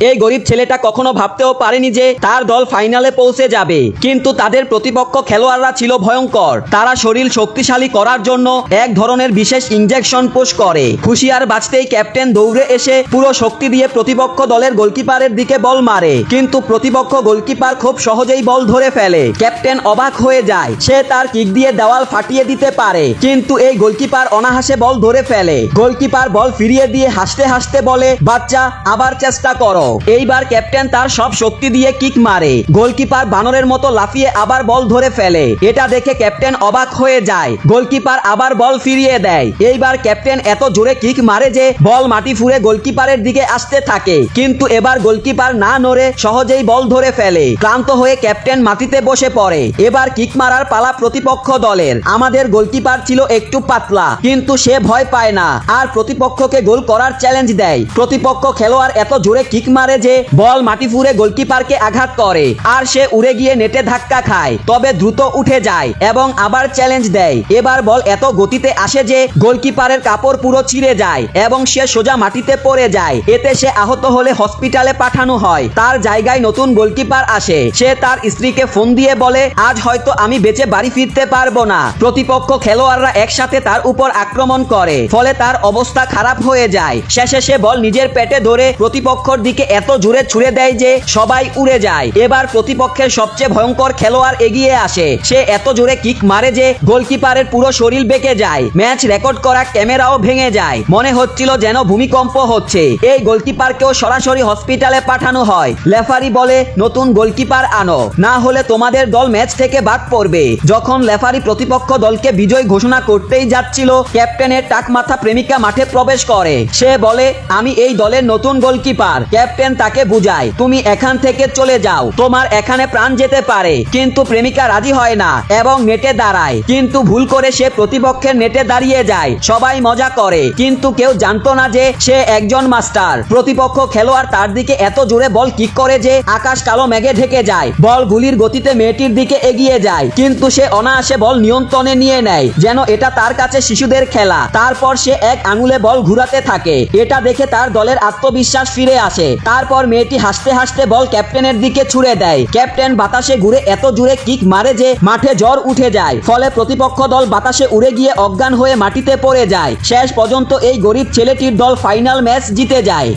এই গরিব ছেলেটা কখনো ভাবতেও পারেনি যে তার দল ফাইনালে পৌঁছে যাবে, কিন্তু তাদের প্রতিপক্ষ খেলোয়াড়রা ছিল ভয়ঙ্কর। তারা শরীর শক্তিশালী করার জন্য এক ধরনের বিশেষ ইনজেকশন পুশ করে। হুঁশিয়ার বাজতেই ক্যাপ্টেন দৌড়ে এসে পুরো শক্তি দিয়ে প্রতিপক্ষ দলের গোলকিপারের দিকে বল মারে, কিন্তু প্রতিপক্ষ গোলকিপার খুব সহজেই বল ধরে ফেলে। ক্যাপ্টেন অবাক হয়ে যায়, সে তার কিক দিয়ে দেওয়াল ফাটিয়ে দিতে পারে, কিন্তু এই গোলকিপার অনাহাসে বল ধরে ফেলে। গোলকিপার বল ফিরিয়ে দিয়ে হাসতে হাসতে বলে, বাচ্চা আবার চেষ্টা করো। এইবার ক্যাপ্টেন তার সব শক্তি দিয়ে কিক মারে। গোলকিপার বানরের মতো লাফিয়ে আবার বল ধরে ফেলে। এটা দেখে ক্যাপ্টেন অবাক হয়ে যায়। গোলকিপার আবার বল ফিরিয়ে দেয়। এইবার ক্যাপ্টেন এত জোরে কিক মারে যে বল মাটি ফুঁড়ে গোলকিপারের দিকে আসতে থাকে, কিন্তু এবার গোলকিপার না নড়ে সহজেই বল ধরে ফেলে। ক্লান্ত হয়ে ক্যাপ্টেন মাটিতে বসে পড়ে। এবার কিক মারার পালা প্রতিপক্ষ দলের। আমাদের গোলকিপার ছিল একটু পাতলা, কিন্তু সে ভয় পায় না আর প্রতিপক্ষকে গোল করার চ্যালেঞ্জ দেয়। প্রতিপক্ষ খেলোয়াড় এত জোরে কিক মারে যে বল মাটি ফুঁড়ে গোলকিপারকে আঘাত করে আর সে উড়ে গিয়ে নেটে ধাক্কা খায়, তবে দ্রুত উঠে যায় এবং আবার চ্যালেঞ্জ দেয়। এবার বল এত গতিতে আসে যে গোলকিপারের কাপড় পুরো ছিঁড়ে যায় এবং সে সোজা মাটিতে পড়ে যায়। এতে সে আহত হলে হসপিটালে পাঠানো হয়। তার জায়গায় নতুন গোলকিপার আসে। সে তার স্ত্রীকে ফোন দিয়ে বলে, আজ হয়তো আমি বেঁচে বাড়ি ফিরতে পারবো না। প্রতিপক্ষ খেলোয়াড়রা একসাথে তার উপর আক্রমণ করে, ফলে তার অবস্থা খারাপ হয়ে যায়। শেষে সে বল নিজের পেটে ধরে প্রতিপক্ষের দিকে এত জোরে ছুড়ে দেয় যে সবাই উড়ে যায়। এবার প্রতিপক্ষের সবচেয়ে ভয়ঙ্কর খেলোয়াড় এগিয়ে আসে। সে এত জোরে কিক মারে যে গোলকিপারের পুরো শরীর বেঁকে যায়। ম্যাচ রেকর্ড করা ক্যামেরাও ভেঙে যায়। মনে হচ্ছিল যেন ভূমিকম্প হচ্ছে। এই গোলকিপারকেও সরাসরি হসপিটালে পাঠানো হয়। রেফারি বলে, নতুন গোলকিপার আনো, না হলে তোমাদের দল ম্যাচ থেকে বাদ পড়বে। যখন রেফারি প্রতিপক্ষ দলকে বিজয় ঘোষণা করতেই যাচ্ছিল, ক্যাপ্টেনের টাকমাথা প্রেমিকা মাঠে প্রবেশ করে। সে বলে, আমি এই দলের নতুন গোলকিপার। ক্যাপ্টেন তাকে বুঝায়, তুমি এখান থেকে চলে যাও, তোমার এখানে প্রাণ যেতে পারে। কিন্তু প্রেমিকা রাজি হয় না এবং নেটে দাঁড়ায়, কিন্তু ভুল করে সে প্রতিপক্ষের নেটে দাঁড়িয়ে যায়। সবাই মজা করে, কিন্তু কেউ জানতো না যে সে একজন মাস্টার। প্রতিপক্ষ খেলোয়াড় তার দিকে এত জোরে বল কিক করে যে আকাশ কালো মেঘে ঢেকে যায়। বল গুলির গতিতে মেয়েটির দিকে এগিয়ে যায়, কিন্তু সে অনায়াসে বল নিয়ন্ত্রণে নিয়ে নেয়, যেন এটা তার কাছে শিশুদের খেলা। তারপর সে এক আঙুলে বল ঘুরাতে থাকে। এটা দেখে তার দলের আত্মবিশ্বাস ফিরে আসে। তারপর মেয়েটি হাসতে হাসতে বল ক্যাপ্টেনের দিকে ছুড়ে দেয়। ক্যাপ্টেন বাতাসে ঘুরে এত জোরে কিক মারে যে মাঠে জ্বর উঠে যায়, ফলে প্রতিপক্ষ দল বাতাসে উড়ে গিয়ে অজ্ঞান হয়ে মাটিতে পড়ে যায়। শেষ পর্যন্ত এই গরিব ছেলেটির দল ফাইনাল ম্যাচ জিতে যায়।